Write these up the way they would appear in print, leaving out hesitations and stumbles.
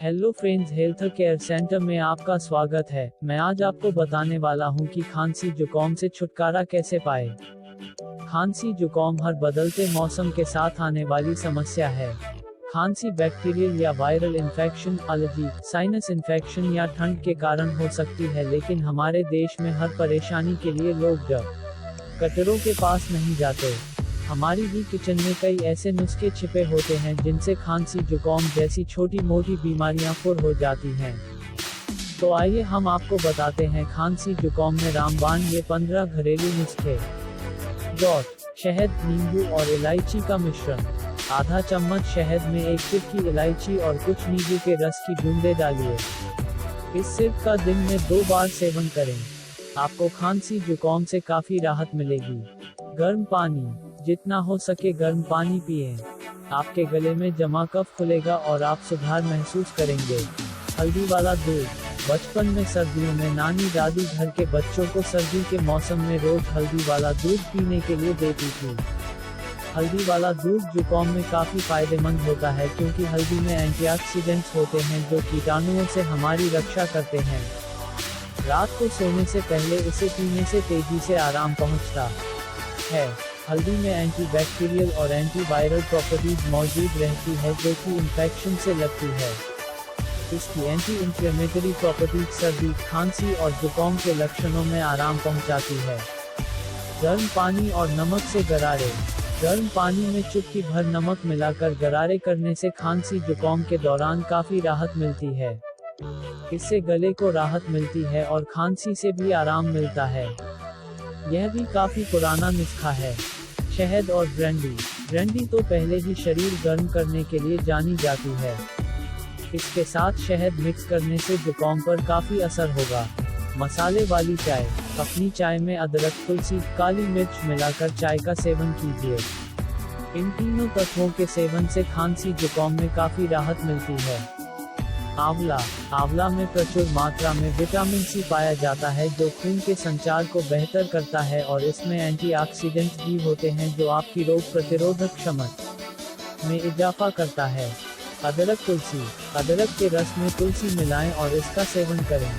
Hello friends, health care centre में आपका स्वागत है। मैं आज आपको बताने वाला हूं कि खांसी जुकाम से छुटकारा कैसे पाए। खांसी जुकाम हर बदलते मौसम के साथ आने वाली समस्या है। खांसी बैक्टीरियल या viral infection, allergy, sinus infection या ठंड के कारण हो सकती है, लेकिन हमारे देश में हर परेशानी के लिए लोग डॉक्टरों के पास नहीं जाते। हमारी ही किचन में कई ऐसे नुस्खे छिपे होते हैं जिनसे खांसी जुकाम जैसी छोटी मोटी बीमारियां फुर हो जाती हैं। तो आइए हम आपको बताते हैं खांसी जुकाम में रामबाण ये 15 घरेलू नुस्खे। शहद, नींबू और इलायची का मिश्रण। आधा चम्मच शहद में 1 चुटकी इलायची और कुछ नींबू के रस की बूंदें डालिए। इस सिरप का दिन में 2 बार सेवन करें। आपको खांसी जुकाम से काफी राहत मिलेगी। गर्म पानी, जितना हो सके गर्म पानी पिएं। आपके गले में जमा कफ खुलेगा और आप सुधार महसूस करेंगे। हल्दी वाला दूध। बचपन में सर्दियों में नानी दादी घर के बच्चों को सर्दी के मौसम में रोज हल्दी वाला दूध पीने के लिए देती थी। हल्दी वाला दूध जुकाम में काफी फायदेमंद होता है क्योंकि हल्दी में एंटीऑक्सीडेंट्स होते हैं जो कीटाणुओं से हमारी रक्षा करते हैं। रात को सोने से पहले इसे पीने से तेजी से आराम पहुंचता है। हल्दी में एंटीबैक्टीरियल और एंटीवायरल प्रॉपर्टीज मौजूद रहती है जो कि इन्फेक्शन से लगती है। इसकी एंटी इंफ्लेमेटरी प्रॉपर्टीज सर्दी, खांसी और जुकाम के लक्षणों में आराम पहुंचाती है। गर्म पानी और नमक से गरारे। गर्म पानी में चुटकी भर नमक मिलाकर गरारे करने से खांसी जुकाम के दौरान काफी राहत मिलती है। इससे गले को राहत मिलती है और खांसी से भी आराम मिलता है। यह भी काफी पुराना नुस्खा है। शहद और ब्रांडी। ब्रांडी तो पहले ही शरीर गर्म करने के लिए जानी जाती है। इसके साथ शहद मिक्स करने से जुकाम पर काफी असर होगा। मसाले वाली चाय। अपनी चाय में अदरक, तुलसी, काली मिर्च मिलाकर चाय का सेवन कीजिए। इन तीनों तत्वों के सेवन से खांसी जुकाम में काफी राहत मिलती है। आंवला। आंवला में प्रचुर मात्रा में विटामिन सी पाया जाता है जो खून के संचार को बेहतर करता है और इसमें एंटीऑक्सीडेंट्स भी होते हैं जो आपकी रोग प्रतिरोधक क्षमता में इजाफा करता है। अदरक, तुलसी। अदरक के रस में तुलसी मिलाएं और इसका सेवन करें।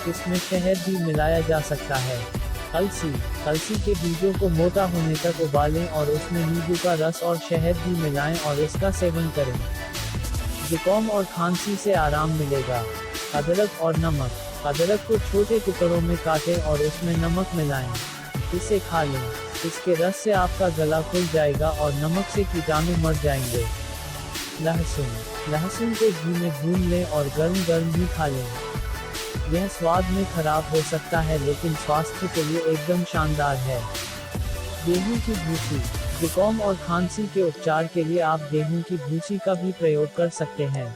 इसमें शहद भी मिलाया जा सकता है। अलसी। अलसी के बीजों को मोटा होने तक उबालें और उसमें नींबू का रस और शहद भी मिलाएं और इसका सेवन करें। जुकाम और खांसी से आराम मिलेगा। अदरक और नमक। अदरक को छोटे टुकड़ों में काटें और उसमें नमक मिलाएं। इसे खा लें। इसके रस से आपका गला खुल जाएगा और नमक से कीटाणु मर जाएंगे। लहसुन। लहसुन को घी में भून लें और गर्म गर्म ही खा लें। यह स्वाद में खराब हो सकता है लेकिन स्वास्थ्य के लिए एकदम शानदार है। गेहूं की भूसी। जुकाम और खांसी के उपचार के लिए आप गेहूं की भूसी का भी प्रयोग कर सकते हैं।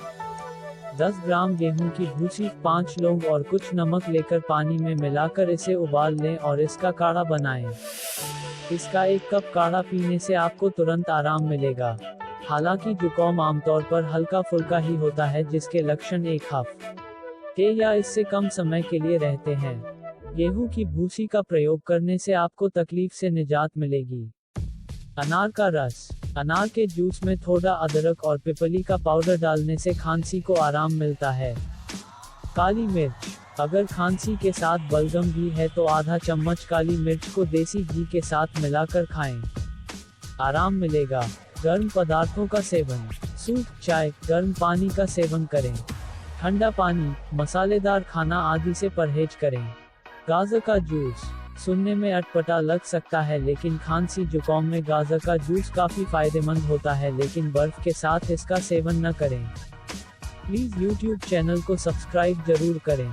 10 ग्राम गेहूं की भूसी, 5 लौंग और कुछ नमक लेकर पानी में मिलाकर इसे उबाल लें और इसका काढ़ा बनाएं। इसका 1 कप काढ़ा पीने से आपको तुरंत आराम मिलेगा। हालांकि जुकाम आमतौर पर हल्का फुल्का ही होता है जिसके लक्षण 1 हफ्ते या इससे कम समय के लिए रहते हैं। गेहूं की भूसी का प्रयोग करने से आपको तकलीफ से निजात मिलेगी। अनार का रस। अनार के जूस में थोड़ा अदरक और पिपली का पाउडर डालने से खांसी को आराम मिलता है। काली मिर्च। अगर खांसी के साथ बलगम भी है तो आधा चम्मच काली मिर्च को देसी घी के साथ मिलाकर खाएं। आराम मिलेगा। गर्म पदार्थों का सेवन। सूप, चाय, गर्म पानी का सेवन करें। ठंडा पानी, मसालेदार खाना आदि से परहेज करें। गाजर का जूस। सुनने में अटपटा लग सकता है लेकिन खांसी जुकाम में गाजर का जूस काफी फायदेमंद होता है, लेकिन बर्फ के साथ इसका सेवन न करें। प्लीज YouTube चैनल को सब्सक्राइब जरूर करें।